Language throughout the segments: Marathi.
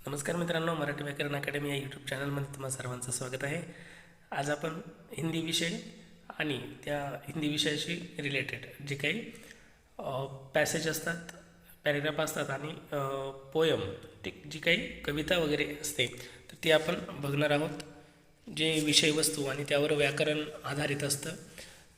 नमस्कार मित्रांनो, मराठी व्याकरण अकॅडमी या यूट्यूब चॅनलमध्ये तुम्हा सर्वांचं स्वागत आहे. आज आपण हिंदी विषय आणि त्या हिंदी विषयाशी रिलेटेड जे काही पॅसेज असतात, पॅरेग्राफ असतात आणि पोयम, जी काही कविता वगैरे असते तर ती आपण बघणार आहोत. जे विषयवस्तू आणि त्यावर व्याकरण आधारित असतं,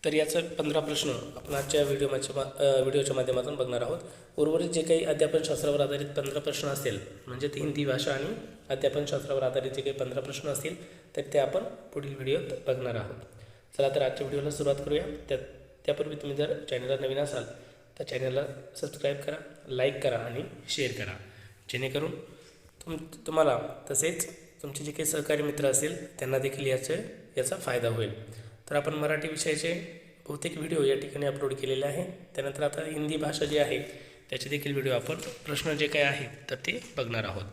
तर याचं 15 प्रश्न आपण आजच्या व्हिडिओच्या माध्यमातून बघणार आहोत. उर्वरित जे काही अध्यापनशास्त्रावर आधारित 15 प्रश्न असतील, म्हणजे ते हिंदी भाषा आणि अध्यापनशास्त्रावर आधारित जे काही 15 प्रश्न असतील तर ते आपण पुढील व्हिडिओत बघणार आहोत. चला तर आजच्या व्हिडिओला सुरुवात करूया. त्यापूर्वी तुम्ही जर चॅनलला नवीन असाल तर चॅनलला सबस्क्राईब करा, लाईक करा आणि शेअर करा, जेणेकरून तुम्हाला तसेच तुमचे जे काही सहकारी मित्र असतील त्यांना देखील याचा फायदा होईल. तर आपण मराठी विषयाचे बहुतेक व्हिडिओ या ठिकाणी अपलोड केलेले आहे. त्यानंतर आता हिंदी भाषा जी आहे त्याचे देखील व्हिडिओ आपण प्रश्न जे काही आहेत तर ते बघणार आहोत.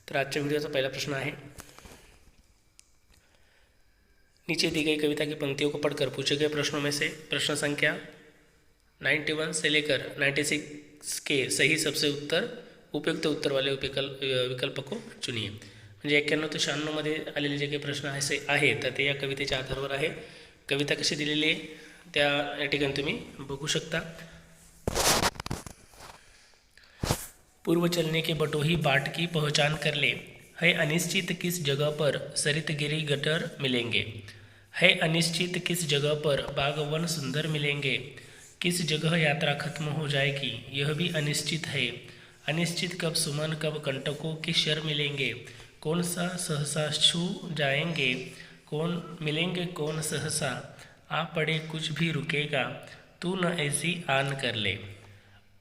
तर आजच्या व्हिडिओचा पहिला प्रश्न आहे, नीचे दी गई कविता की पंक्तियों को पढ़कर पूछे गए प्रश्नों में से प्रश्न संख्या 91 से लेकर 96 के सही सबसे उपयुक्त उत्तर वाले विकल्प को चुनिए. म्हणजे 91 ते 96 मध्ये आलेले जे काही प्रश्न आहेत तर ते या कवितेच्या आधारावर आहे. कविता कशी दिलेली आहे त्या या ठिकाणी तुम्ही बघू शकता. पूर्व चलने के बटोही बाट की पहचान कर ले, है अनिश्चित किस जगह पर सरित गिरी गटर मिलेंगे, है अनिश्चित किस जगह पर बागवन सुंदर मिलेंगे, किस जगह यात्रा खत्म हो जाएगी यह भी अनिश्चित है, अनिश्चित कब सुमन कब कंटकों के शर मिलेंगे, कौन सा सहसा छू जाएंगे, कौन मिलेंगे कौन सहसा, आ पड़े कुछ भी रुकेगा, तू न ऐसी आन कर ले.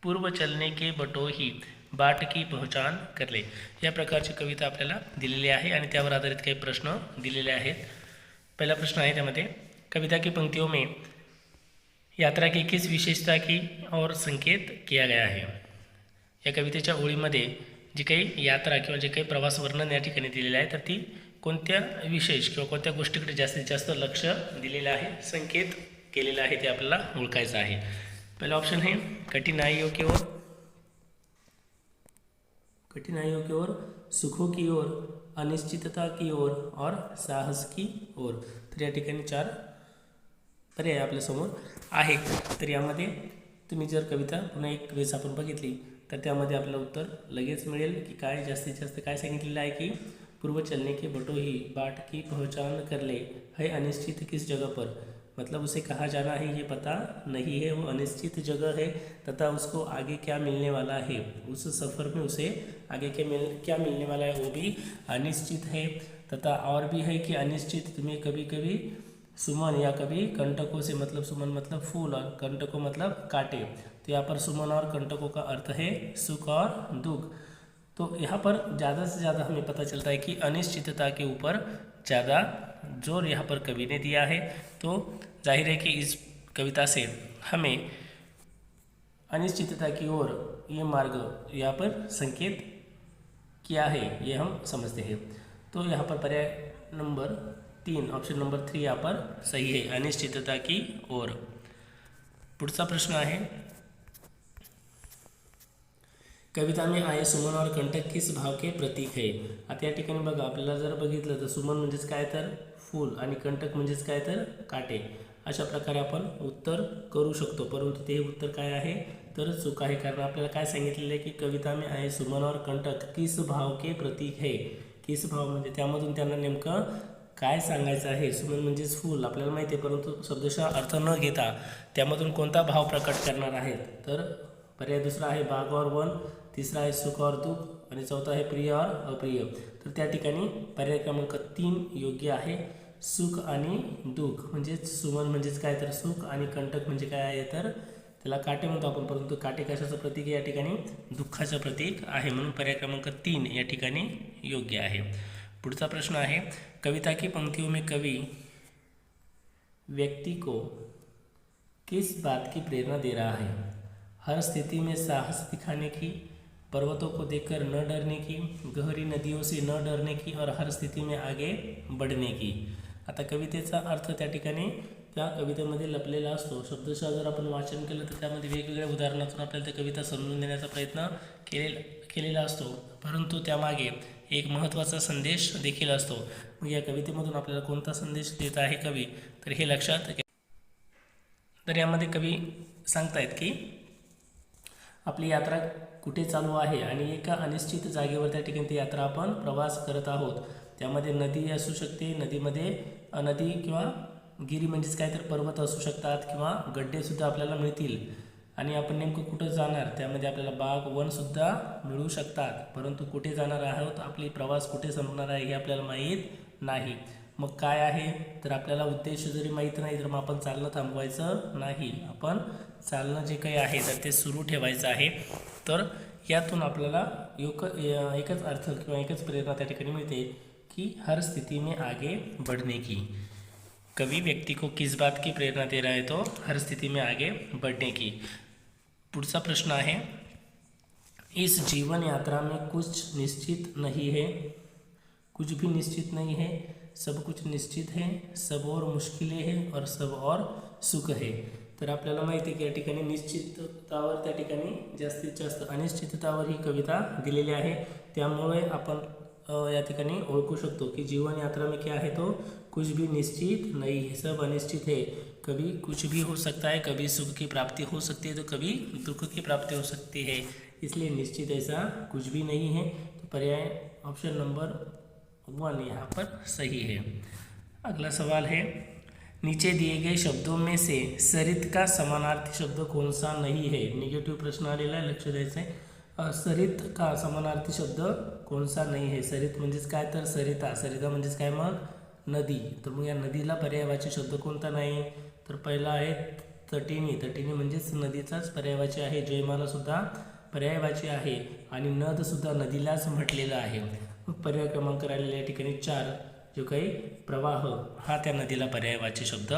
पूर्व चलने के बटोही बाट की पहचान कर ले, या प्रकारची कविता आपल्याला दिलेली आहे आणि त्यावर आधारित काही प्रश्न दिलेले आहेत. पहिला प्रश्न आहे त्यामध्ये, कविता की पंक्तियों में यात्रा की किस विशेषता की और संकेत किया गया है. या कवितेच्या ओळीमध्ये जी काही यात्रा किंवा जे काही प्रवास वर्णन या ठिकाणी दिलेलं आहे तर ती कोणत्या विशेष किंवा कोणत्या गोष्टीकडे जास्तीत जास्त लक्ष दिलेलं आहे, संकेत केलेला आहे ते आपल्याला ओळखायचं आहे. पहला ऑप्शन है कठिनाइयों की ओर, सुखों की ओर, अनिश्चितता की ओर और साहस की ओर. तर या ठिकाणी 4 पर्याय आपल्यासमोर आहे. तर यामध्ये तुम्ही जर कविता पुन्हा एक वेळेस आपण बघितली तर त्यामध्ये आपल्याला उत्तर लगेच मिळेल की काय जास्तीत जास्त काय सांगितलेलं आहे की पूर्व चलने के बटोही बाट की पहचान कर ले, है अनिश्चित किस जगह पर, मतलब उसे कहाँ जाना है ये पता नहीं है, वो अनिश्चित जगह है तथा उसको आगे क्या मिलने वाला है, उस सफ़र में उसे आगे क्या मिलने वाला है वो भी अनिश्चित है. तथा और भी है कि अनिश्चित तुम्हें कभी कभी सुमन या कभी कंटकों से, मतलब सुमन मतलब फूल और कंटकों मतलब कांटे, तो यहाँ पर सुमन और कंटकों का अर्थ है सुख और दुख. तो यहाँ पर ज़्यादा से ज़्यादा हमें पता चलता है कि अनिश्चितता के ऊपर ज़्यादा जोर यहाँ पर कवि ने दिया है. तो जाहिर है कि इस कविता से हमें अनिश्चितता की ओर ये मार्ग यहाँ पर संकेत किया है, ये हम समझते हैं. तो यहाँ पर पर्याय नंबर 3, ऑप्शन नंबर 3 यहाँ पर सही है, अनिश्चितता की ओर. पुढचा प्रश्न आहे, कविता में आए सुमन और कंटक किस भाव के प्रतीक है. आता या ठिकाणी बघा, आपल्याला जर बघितलं तर सुमन म्हणजेच काय तर फूल आणि कंटक म्हणजेच काय तर काटे, अशा प्रकारे आपण उत्तर करू शकतो. परंतु ते उत्तर काय आहे तर चूक आहे, कारण आपल्याला काय सांगितलेलं आहे की कविता में आए सुमन और कंटक किस भाव के प्रतीक है. किस भाव म्हणजे त्यामधून त्यांना नेमकं काय सांगायचं आहे. सुमन म्हणजेच फूल आपल्याला माहिती आहे, परंतु शब्दशः अर्थ न घेता त्यामधून कोणता भाव प्रकट करणार आहेत. तर पर्याय दुसरा आहे बाग और वन, तिसरा आहे सुख और दुःख आणि चौथा आहे प्रिय और अप्रिय. तर त्या ठिकाणी पर्याय क्रमांक 3 योग्य आहे. सुख आणि दुःख म्हणजेच सुमन म्हणजेच काय तर सुख आणि कंटक म्हणजे काय आहे तर त्याला काटे म्हणतो आपण, परंतु काटे कशाचं प्रतीक आहे या ठिकाणी दुःखाचं प्रतीक आहे, म्हणून पर्याय क्रमांक 3 या ठिकाणी योग्य आहे. पुढचा प्रश्न आहे, कविता की पंक्तियों में कवि व्यक्ति को किस बात की प्रेरणा दे रहा है. हर स्थिति में साहस दिखाने की, पर्वतों को देखकर न डरने की, गहरी नदियों से न डरने की और हर स्थिति में आगे बढ़ने की. आता कवितेचा अर्थ त्या ठिकाणी त्या कवितेमध्ये लपलेला असतो. शब्दशः जर आपण वाचन केलं तर त्यामध्ये वेगवेगळ्या उदाहरणातून आपल्याला त्या कविता समजून देण्याचा प्रयत्न केलेला असतो, परंतु त्यामागे एक महत्त्वाचा संदेश देखील असतो. मग या कवितेमधून आपल्याला कोणता संदेश देत आहे कवी, तर हे लक्षात घ्या. तर यामध्ये कवी सांगतायत की आपली यात्रा कुठे चालू आहे आणि एका अनिश्चित जागेवर त्या ठिकाणी ती यात्रा आपण प्रवास करत आहोत. त्यामध्ये नदी असू शकते, नदी किंवा गिरी म्हणजेच काय तर पर्वत असू शकतात किंवा गड्डेसुद्धा आपल्याला मिळतील. आणि आपण नेमकं कुठं जाणार, त्यामध्ये आपल्याला बाग वनसुद्धा मिळू शकतात, परंतु कुठे जाणार आहोत, आपली प्रवास कुठे संपणार आहे हे आपल्याला माहीत नाही. मग काय आहे, तर आपल्याला उद्देश जरी माहीत नाही तर मग आपण चालणं थांबवायचं नाही. आपण चालणं जे काही आहे तर ते सुरू ठेवायचं आहे. तर यातून आपल्याला एकच अर्थ किंवा एकच प्रेरणा त्या ठिकाणी मिळते कि हर स्थिति में आगे बढ़ने की. कवि व्यक्ति को किस बात की प्रेरणा दे रहा है, तो हर स्थिति में आगे बढ़ने की. पुढचा प्रश्न आहे, इस जीवन यात्रा में कुछ निश्चित नहीं है. कुछ भी निश्चित नहीं है, सब कुछ निश्चित है, सब और मुश्किलें हैं और सब और सुख है. तर आपल्याला माहिती आहे की या ठिकाणी निश्चिततावर त्या ठिकाणी जास्तीत जास्त अनिश्चिततावर ही कविता दिलेली आहे. त्यामुळे आपण या ठिकाणी ओळखू शकतो की जीवन यात्रा में क्या है, तो कुछ भी निश्चित नहीं है, सब अनिश्चित है. कभी कुछ भी हो सकता है, कभी सुख की प्राप्ति हो सकती है तो कभी दुख की प्राप्ति हो सकती है, इसलिए निश्चित ऐसा कुछ भी नहीं है. तो पर्याय ऑप्शन नंबर 1 यहाँ पर सही है. अगला सवाल है, नीचे दिए गए शब्दों में से सरित का समानार्थी शब्द कौन सा नहीं है. निगेटिव्ह प्रश्न आलेला आहे, लक्ष द्यायचं आहे. सरित का समानार्थी शब्द कौन सा नहीं है. सरित म्हणजेच काय, तर सरिता म्हणजेच काय, मग नदी. तर मग या नदीला पर्यायवाची शब्द कोणता नाही, तर पहिला आहे तटिनी म्हणजेच नदीचाच पर्यायवाची आहे. जयमाला सुद्धा पर्यायवाची आहे आणि नदसुद्धा नदीलाच म्हटलेलं आहे. मग पर्याय क्रमांक राहिलेला या ठिकाणी 4, जो काही प्रवाह, हा त्या नदीला पर्यायवाची शब्द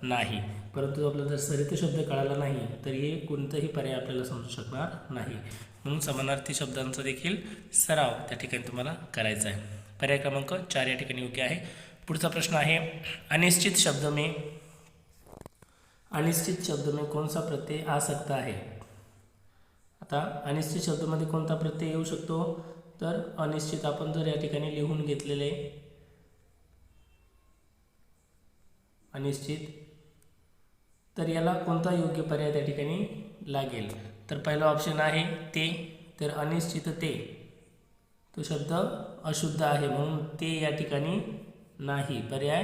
नाही. परंतु आपल्याला जर सरित शब्द कळाला नाही तर हे कोणताही पर्याय आपल्याला समजू शकणार नाही. म्हणून समानार्थी शब्दांचा देखील सराव त्या ठिकाणी तुम्हाला करायचा आहे. पर्याय क्रमांक 4 या ठिकाणी योग्य आहे. पुढचा प्रश्न आहे, अनिश्चित शब्द में कौन सा प्रत्यय आ सकता है. आता अनिश्चित शब्दामध्ये कोणता प्रत्यय येऊ शकतो, तर अनिश्चित आपण जर या ठिकाणी लिहून घेतलेले अनिश्चित, तर याला कोणता योग्य पर्याय त्या ठिकाणी लागेल, तर पहिला ऑप्शन आहे ते. तर अनिश्चित ते, तो शब्द अशुद्ध आहे म्हणून ते या ठिकाणी नाही. पर्याय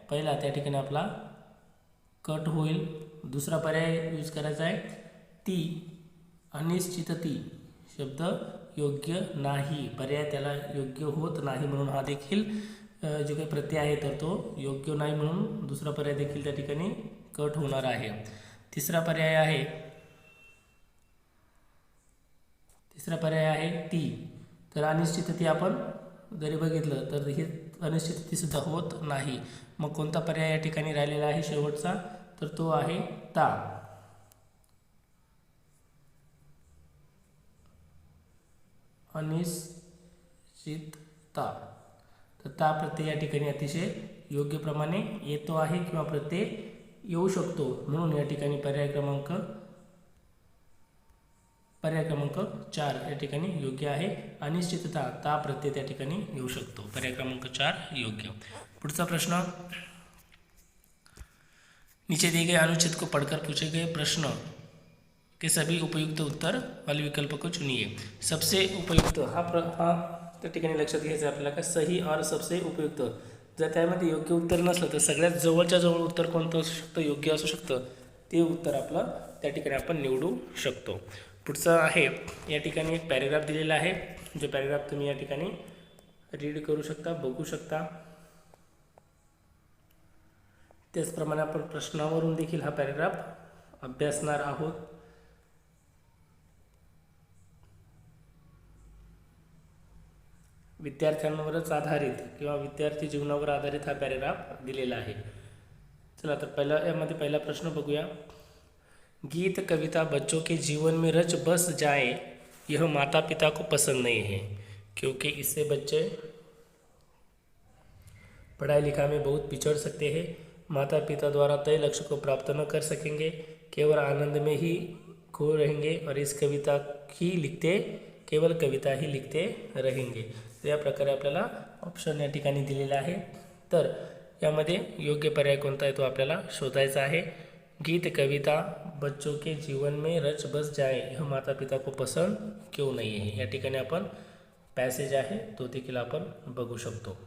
पहिला त्या ठिकाणी आपला कट होईल. दुसरा पर्याय यूज करायचा आहे ती. अनिश्चित ती शब्द योग्य नाही, पर्याय त्याला योग्य होत नाही म्हणून हा देखील जो काही प्रत्यय आहे तर तो योग्य नाही म्हणून दुसरा पर्याय देखील त्या ठिकाणी कट होणार आहे. तिसरा पर्याय आहे ती. तर अनिश्चित ती आपण जरी बघितलं तर हे अनिश्चित ती सुद्धा होत नाही. मग कोणता पर्याय या ठिकाणी राहिलेला आहे शेवटचा, तर तो आहे ता. अनिश्चितता, तर ता प्रत्यय या ठिकाणी अतिशय योग्य प्रमाणे येतो आहे किंवा प्रत्यय येऊ शकतो म्हणून या ठिकाणी पर्याय क्रमांक 4 या ठिकाणी योग्य आहे. अनिश्चितता, ता प्रत्यय त्या ठिकाणी येऊ शकतो. पर्याय क्रमांक 4 योग्य. पुढचा प्रश्न, नीचे दिए गए अनुच्छेद को पढ़कर पूछे गए प्रश्न के सभी उपयुक्त उत्तर वाले विकल्प को चुनिए. सबसे उपयुक्त हा त्या ठिकाणी लक्षात घ्यायचं आपल्याला का सही और सबसे उपयुक्त. जर त्यामध्ये योग्य उत्तर नसलं तर सगळ्यात जवळच्या जवळ उत्तर कोणतं असू शकतं, योग्य असू शकतं, ते उत्तर आपलं त्या ठिकाणी आपण निवडू शकतो. पुढचं आहे, या ठिकाणी एक पॅरेग्राफ दिलेला आहे, जो पॅरेग्राफ तुम्ही या ठिकाणी रीड करू शकता, बघू शकता. त्याचप्रमाणे आपण प्रश्नावरून देखील हा पॅरेग्राफ अभ्यासणार आहोत. विद्यार्थ्यांवरच आधारित किंवा विद्यार्थी जीवनावर आधारित हा पॅरेग्राफ दिलेला आहे. चला तर यामध्ये पहिला प्रश्न बघूया. गीत कविता बच्चों के जीवन में रच बस जाए, यह माता पिता को पसंद नहीं है, क्योंकि इससे बच्चे पढ़ाई लिखाई में बहुत पिछड़ सकते हैं. माता पिता द्वारा तय लक्ष्य को प्राप्त न कर सकेंगे, केवल आनंद में ही खो रहेंगे और इस कविता ही लिखते केवळ कविता ही लिखते रहेंगे. तर या प्रकारे आपल्याला ऑप्शन या ठिकाणी दिलेला आहे. तर यामध्ये योग्य पर्याय कोणता आहे तो आपल्याला शोधायचा आहे. गीत कविता बच्चों के जीवन में रच बस जाए, यह माता पिता को पसंद क्यों नहीं है. या ठिकाणी आपण पॅसेज आहे तो देखील आपण बघू शकतो.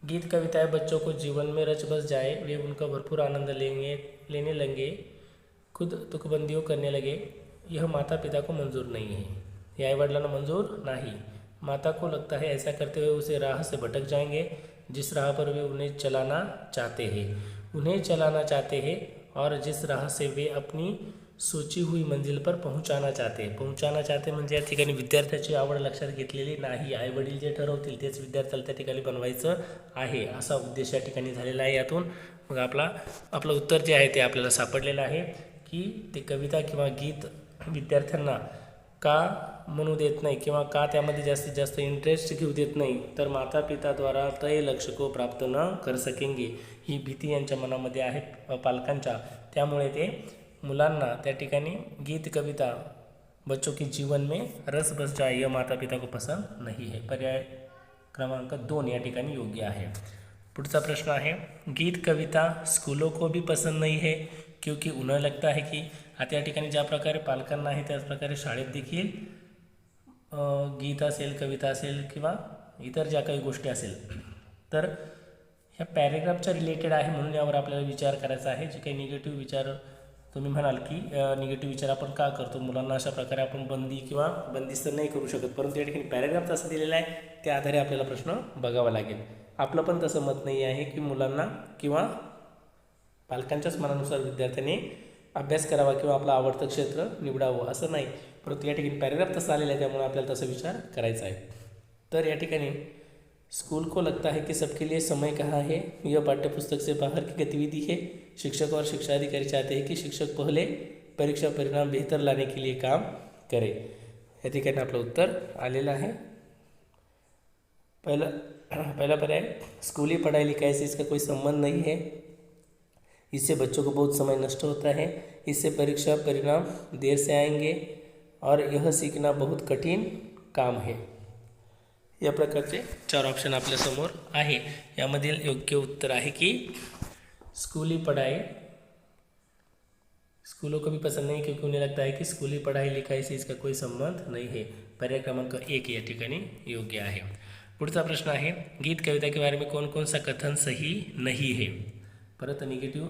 गीत कविताएं बच्चों को जीवन में रच बस जाए, वे उनका भरपूर आनंद लेने लगे, खुद तुकबंदियों करने लगे, यह माता पिता को मंजूर नहीं है. यह आई वडिलांना मंजूर नहीं. माता को लगता है ऐसा करते हुए उसे राह से भटक जाएंगे जिस राह पर वे उन्हें चलाना चाहते हैं और जिस राह से वे अपनी सोची हुई मंजिल पर पहुंचाना चाहते म्हणजे या ठिकाणी विद्यार्थ्याची आवड लक्षात घेतलेली नाही. आई वडील जे ठरवतील तेच विद्यार्थ्याला त्या ठिकाणी बनवायचं आहे असा उद्देश या ठिकाणी झालेला आहे. यातून मग आपलं उत्तर जे आहे ते आपल्याला सापडलेलं आहे की ते कविता किंवा गीत विद्यार्थ्यांना का म्हणू देत नाही किंवा का त्यामध्ये जास्तीत जास्त इंटरेस्ट घेऊ देत नाही, तर माता पिता द्वारा तय लक्ष्य को प्राप्त न कर सकेंगे ही भीती यांच्या मनामध्ये आहे पालकांच्या. त्यामुळे ते मुलांना त्या ठिकाणी गीत कविता बच्चों के जीवन में रस बस जाए यह माता पिता को पसंद नहीं है. पर्याय क्रमांक 2 या ठिकाणी योग्य आहे. पुढचा प्रश्न आहे, गीत कविता स्कूलों को भी पसंद नहीं है क्योंकि उन्हें लगता है की. आता या ठिकाणी ज्या प्रकारे पालकांना आहे त्याच प्रकारे शाळेत देखील गीत असेल, कविता असेल किंवा इतर ज्या काही गोष्टी असेल तर ह्या पॅरेग्राफच्या रिलेटेड आहे म्हणून यावर आपल्याला विचार करायचा आहे. जे काही निगेटिव्ह विचार तुम्ही म्हणाल की निगेटिव्ह विचार आपण का करतो, मुलांना अशा प्रकारे आपण बंदी किंवा बंदिस्त नाही करू शकत, परंतु या ठिकाणी पॅरेग्राफ तसं दिलेला आहे त्या आधारे आपल्याला प्रश्न बघावा लागेल. आपलं पण तसं मत नाही आहे की मुलांना किंवा पालकांच्याच मनानुसार विद्यार्थ्यांनी अभ्यास करावा किंवा आपलं आवडतं क्षेत्र निवडावं असं नाही, परंतु या ठिकाणी पॅरेग्राफ तसं आलेला आहे त्यामुळे आपल्याला तसा विचार करायचा आहे. तर या ठिकाणी स्कूल को लगता है कि सबके लिए समय कहाँ है, यह पाठ्यपुस्तक से बाहर की गतिविधि है. शिक्षक और शिक्षा अधिकारी चाहते हैं कि शिक्षक पहले परीक्षा परिणाम बेहतर लाने के लिए काम करे. या ठिकाणी आपलं उत्तर आलेलं आहे. पहला पर्याय, स्कूली पढ़ाई लिखाई से इसका कोई संबंध नहीं है, इससे बच्चों को बहुत समय नष्ट होता है, इससे परीक्षा परिणाम देर से आएंगे और यह सीखना बहुत कठिन काम है. या प्रकारचे 4 ऑप्शन आपल्यासमोर आहे. यामधील योग्य उत्तर आहे की स्कूली पढ़ाई स्कूलों को भी पसंद नहीं क्योंकि उन्हें लगता है कि स्कूली पढ़ाई लिखाई से इसका कोई संबंध नहीं है. पर्याय क्रमांक 1 या ठिकाणी योग्य आहे. पुढचा प्रश्न आहे, गीत कविता के बारे में कौन कौन सा कथन सही नहीं है. परत निगेटिव्ह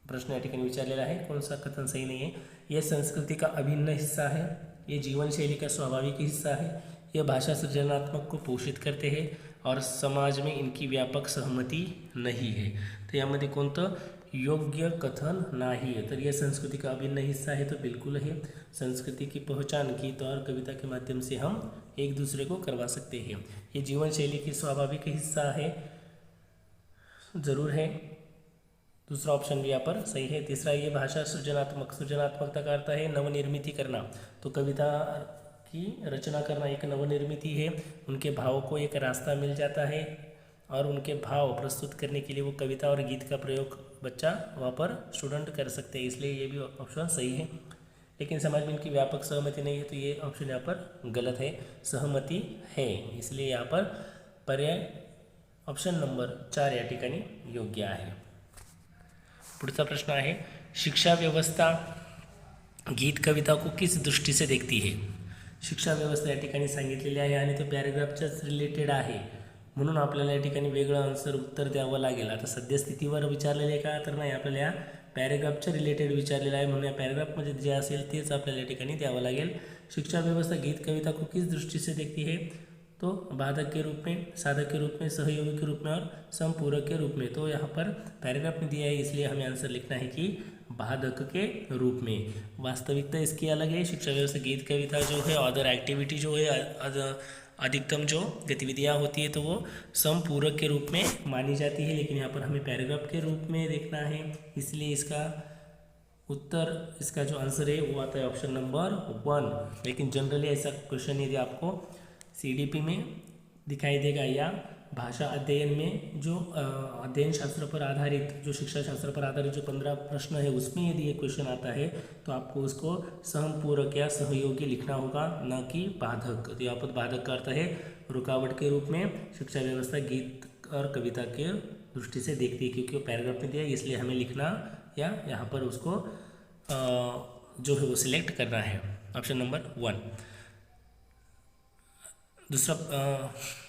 प्रश्न या ठिकाणी विचारलेला आहे. कौन सा कथन सही नहीं है. यह संस्कृति का अभिन्न हिस्सा है, ये जीवन शैली का स्वाभाविक हिस्सा है, यह भाषा सृजनात्मक को पोषित करते हैं और समाज में इनकी व्यापक सहमति नहीं है. तो यामध्ये कोणतं योग्य कथन नाही है. तर यह संस्कृति का अभिन्न हिस्सा है तो बिल्कुल है. संस्कृति की पहचान गीत और कविता के माध्यम से हम एक दूसरे को करवा सकते हैं. ये जीवन शैली की स्वाभाविक हिस्सा है, ज़रूर है. दूसरा ऑप्शन भी यहाँ पर सही है. तीसरा, ये भाषा सृजनात्मकता का अर्थ है नवनिर्मिति करना. तो कविता की रचना करना एक नवनिर्मिति है. उनके भाव को एक रास्ता मिल जाता है और उनके भाव प्रस्तुत करने के लिए वो कविता और गीत का प्रयोग बच्चा वहाँ पर स्टूडेंट कर सकते हैं, इसलिए ये भी ऑप्शन सही है. लेकिन समाज में इनकी व्यापक सहमति नहीं है तो ये ऑप्शन यहाँ पर गलत है. सहमति है, इसलिए यहाँ पर पर्याय ऑप्शन नंबर 4 या ठिकाणी योग्य आहे. पुढचा प्रश्न आहे, शिक्षा व्यवस्था गीत कविता को किस दृष्टि से देखती है. शिक्षा व्यवस्था या ठिकाणी सांगितलेली आहे आणि तो पॅरेग्राफच्याच रिलेटेड आहे म्हणून आपल्याला या ठिकाणी वेगळं आन्सर उत्तर द्यावं लागेल. आता सद्यस्थितीवर विचारलेले का तर नाही, आपल्याला या पॅरेग्राफच्या रिलेटेड विचारलेलं आहे म्हणून या पॅरेग्राफमध्ये जे असेल तेच आपल्याला या ठिकाणी द्यावं लागेल. शिक्षा व्यवस्था गीत कविता को किस दृष्टि से देखती है, तो बाधक के रूप में, साधक के रूप में, सहयोगी के रूप में और संपूरक के रूप में. तो यहाँ पर पैराग्राफ में दिया है इसलिए हमें आंसर लिखना है कि बाधक के रूप में. वास्तविकता इसकी अलग है. शिक्षा व्यवस्था गीत कविता जो है अदर एक्टिविटी जो है अधिकतम जो गतिविधियाँ होती है तो वो संपूरक के रूप में मानी जाती है, लेकिन यहाँ पर हमें पैराग्राफ के रूप में देखना है, इसलिए इसका जो आंसर है वो आता है ऑप्शन नंबर 1. लेकिन जनरली ऐसा क्वेश्चन यदि आपको CDP में दिखाई देगा, या भाषा अध्ययन में जो अध्ययन शास्त्र पर आधारित, जो शिक्षा शास्त्र पर आधारित जो 15 प्रश्न है उसमें यदि ये क्वेश्चन आता है तो आपको उसको सहपूरक या सहयोगी लिखना होगा, न कि बाधक। तो यहाँ पर बाधक का अर्थ है रुकावट के रूप में शिक्षा व्यवस्था गीत और कविता के दृष्टि से देखती है, क्योंकि वो पैराग्राफ में दिया है, इसलिए हमें लिखना या यहाँ पर उसको जो है वो सिलेक्ट करना है। Option number 1। दूसरा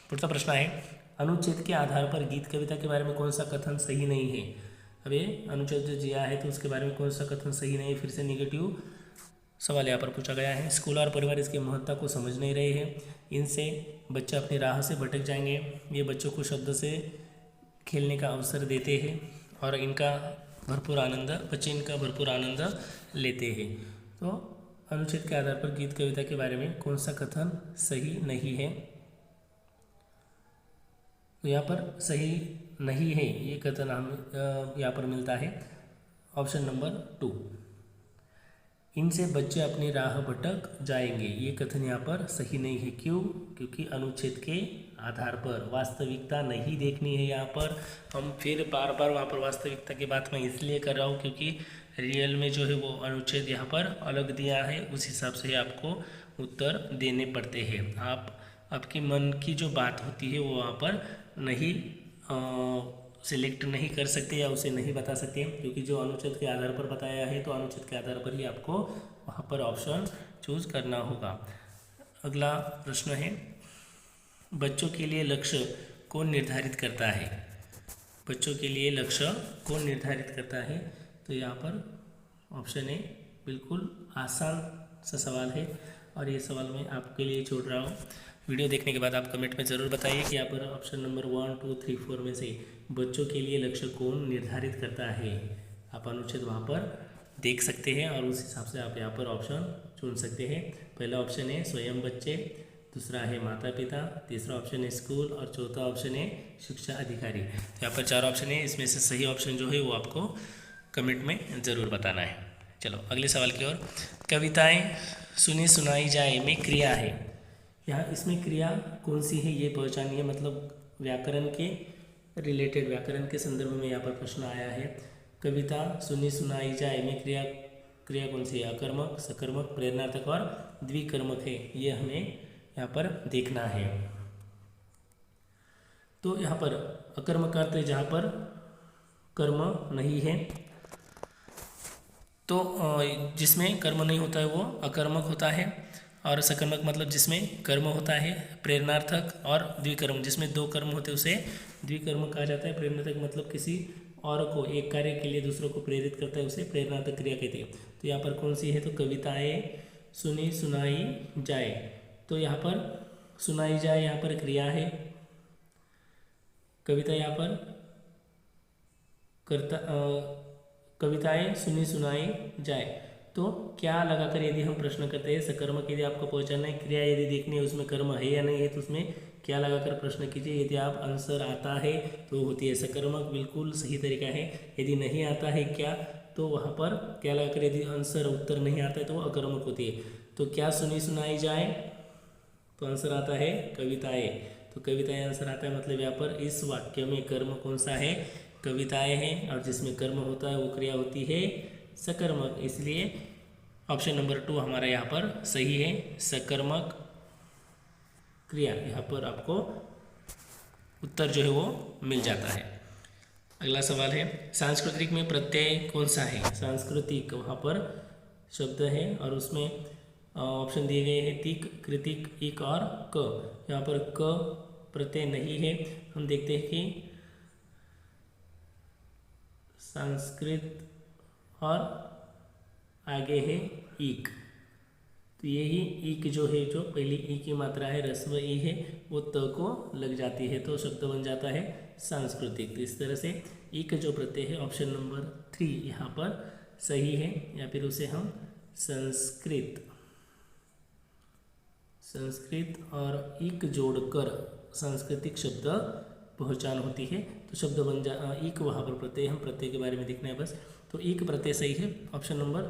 पुढचा प्रश्न है, अनुच्छेद के आधार पर गीत कविता के बारे में कौन सा कथन सही नहीं है। अब ये अनुच्छेद जो दिया है तो उसके बारे में कौन सा कथन सही नहीं है, फिर से निगेटिव सवाल यहाँ पर पूछा गया है। स्कूल और परिवार इसकी महत्ता को समझ नहीं रहे हैं, इनसे बच्चे अपनी राह से भटक जाएंगे, ये बच्चों को शब्द से खेलने का अवसर देते हैं और बच्चे इनका भरपूर आनंद लेते हैं। तो अनुच्छेद के आधार पर गीत कविता के बारे में कौन सा कथन सही नहीं है। तो यहाँ पर सही नहीं है ये कथन हम यहाँ पर मिलता है ऑप्शन नंबर 2। इनसे बच्चे अपनी राह भटक जाएंगे, ये कथन यहाँ पर सही नहीं है। क्यों? क्योंकि अनुच्छेद के आधार पर वास्तविकता नहीं देखनी है। यहाँ पर हम फिर बार बार वहाँ पर वास्तविकता की बात मैं इसलिए कर रहा हूँ क्योंकि रियल में जो है वो अनुच्छेद यहाँ पर अलग दिया है, उस हिसाब से आपको उत्तर देने पड़ते हैं। आपकी मन की जो बात होती है वो वहाँ पर नहीं सिलेक्ट नहीं कर सकते या उसे नहीं बता सकते, क्योंकि जो अनुच्छेद के आधार पर बताया है तो अनुच्छेद के आधार पर ही आपको वहाँ पर ऑप्शन चूज करना होगा। अगला प्रश्न है, बच्चों के लिए लक्ष्य कौन निर्धारित करता है। बच्चों के लिए लक्ष्य कौन निर्धारित करता है। तो यहाँ पर ऑप्शन ए बिल्कुल आसान सा सवाल है और ये सवाल मैं आपके लिए छोड़ रहा हूँ। वीडियो देखने के बाद आप कमेंट में ज़रूर बताइए कि यहाँ पर ऑप्शन नंबर 1, 2, 3, 4 में से बच्चों के लिए लक्ष्य कौन निर्धारित करता है। आप अनुच्छेद वहाँ पर देख सकते हैं और उस हिसाब से आप यहाँ पर ऑप्शन चुन सकते हैं। पहला ऑप्शन है स्वयं बच्चे, दूसरा है माता पिता, तीसरा ऑप्शन है स्कूल और चौथा ऑप्शन है शिक्षा अधिकारी। तो यहाँ पर 4 ऑप्शन है, इसमें से सही ऑप्शन जो है वो आपको कमेंट में ज़रूर बताना है। चलो अगले सवाल की ओर। कविताएँ सुनी सुनाई जाए में क्रिया है, यहाँ इसमें क्रिया कौन सी है ये पहचानिए। मतलब व्याकरण के रिलेटेड, व्याकरण के संदर्भ में यहाँ पर प्रश्न आया है। कविता सुनी सुनाई जाए में क्रिया कौन सी है। अकर्मक, सकर्मक, प्रेरणार्थक और द्विकर्मक है, ये हमें यहाँ पर देखना है। तो यहाँ पर अकर्मक अर्थ है जहाँ पर कर्म नहीं है, तो जिसमें कर्म नहीं होता है वो अकर्मक होता है। और सकर्मक मतलब जिसमें कर्म होता है। प्रेरणार्थक और द्विकर्म जिसमें 2 कर्म होते हैं उसे द्विकर्मक कहा जाता है। प्रेरणार्थक मतलब किसी और को एक कार्य के लिए दूसरों को प्रेरित करता है, उसे प्रेरणार्थक क्रिया कहते हैं। तो यहाँ पर कौन सी है, तो कविताएं सुनी सुनाई जाए, तो यहाँ पर सुनाई जाए यहाँ पर क्रिया है। कविता यहाँ पर कविताएं सुनी सुनाई जाए, तो क्या लगाकर यदि हम प्रश्न करते हैं सकर्मक, यदि आपको पहचानना है क्रिया यदि देखनी है उसमें कर्म है या नहीं है, तो उसमें क्या लगाकर प्रश्न कीजिए। यदि आप आंसर आता है तो होती है सकर्मक, बिल्कुल सही तरीका है। यदि नहीं आता है क्या, तो वहाँ पर क्या लगाकर यदि आंसर उत्तर नहीं आता है तो वो अकर्मक होती है। तो क्या सुनी सुनाई जाए, तो आंसर आता है कविताएं। तो कविताएं आंसर आता है, मतलब यहाँ पर इस वाक्य में कर्म कौन सा है, कविताएं हैं, और जिसमें कर्म होता है वो क्रिया होती है सकर्मक। इसलिए ऑप्शन नंबर 2 हमारा यहाँ पर सही है, सकर्मक क्रिया। यहाँ पर आपको उत्तर जो है वो मिल जाता है। अगला सवाल है, सांस्कृतिक में प्रत्यय कौन सा है। सांस्कृतिक वहाँ पर शब्द है और उसमें ऑप्शन दिए गए हैं तिक, कृतिक, इक और क। यहाँ पर क प्रत्यय नहीं है। हम देखते हैं कि संस्कृत और आगे है ईक, तो यही ईक जो है, जो पहली ई की मात्रा है रस्व ई है, वो त को लग जाती है तो शब्द बन जाता है सांस्कृतिक। तो इस तरह से ईक जो प्रत्यय है ऑप्शन नंबर 3 यहाँ पर सही है, या फिर उसे हम संस्कृत और ईक जोड़कर सांस्कृतिक शब्द पहचान होती है, तो शब्द बन ईक वहाँ पर प्रत्यय, हम प्रत्यय के बारे में देखना है बस। तो ईक प्रत्यय सही है, ऑप्शन नंबर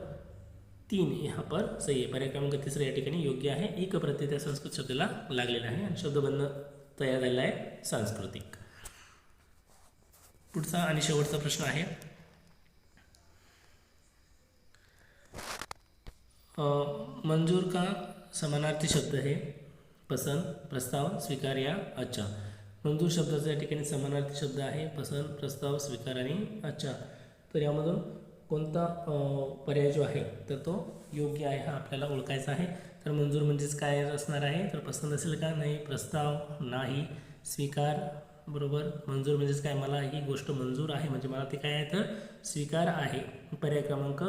तीन यहाँ पर सही आहे. पर्याय क्रमांक तिसरा या ठिकाणी योग्य आहे. एक प्रत्यय त्या संस्कृत शब्दाला लागलेला आहे आणि शब्दबंध तयार झालेला आहे सांस्कृतिक. पुढचा आणि शेवटचा प्रश्न आहे. मंजूर का समानार्थी शब्द आहे पसंत, प्रस्ताव, स्वीकार या अच्छा. मंजूर शब्दाचा या ठिकाणी समानार्थी शब्द आहे पसंत, प्रस्ताव, स्वीकार आणि अच्छा. तर यामधून कोणता पर्याय जो आहे तर तो योग्य आहे हा आपल्याला ओळखायचा आहे. तर मंजूर म्हणजेच काय असणार आहे तर पसंत असेल का नाही, प्रस्ताव नाही, स्वीकार बरोबर. मंजूर म्हणजेच काय मला ही गोष्ट मंजूर आहे म्हणजे मला ते काय आहे तर स्वीकार आहे. पर्याय क्रमांक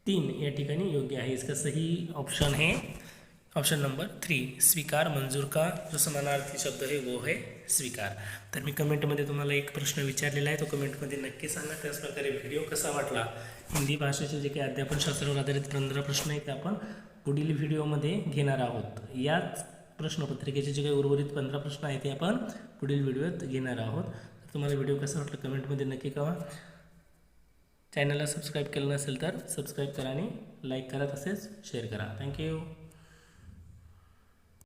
3 या ठिकाणी योग्य आहे. इसका सही ऑप्शन है ऑप्शन नंबर 3 स्वीकार. मंजूर का जो समानार्थी शब्द है वो है स्वीकार. तर मी कमेंटमध्ये तुम्हाला एक प्रश्न विचारलेला आहे तो कमेंटमध्ये नक्की सांगा. त्याचप्रकारे व्हिडिओ कसा वाटला. हिंदी भाषेचे जे काही अध्यापनशास्त्रावर आधारित 15 प्रश्न आहेत ते आपण पुढील व्हिडिओमध्ये घेणार आहोत. याच प्रश्नपत्रिकेचे जे काही उर्वरित 15 प्रश्न आहेत ते आपण पुढील व्हिडिओत घेणार आहोत. तर तुम्हाला व्हिडिओ कसा वाटला कमेंटमध्ये नक्की कळवा. चॅनलला सबस्क्राईब केलं नसेल तर सबस्क्राईब करा आणि लाईक करा तसेच शेअर करा. थँक्यू.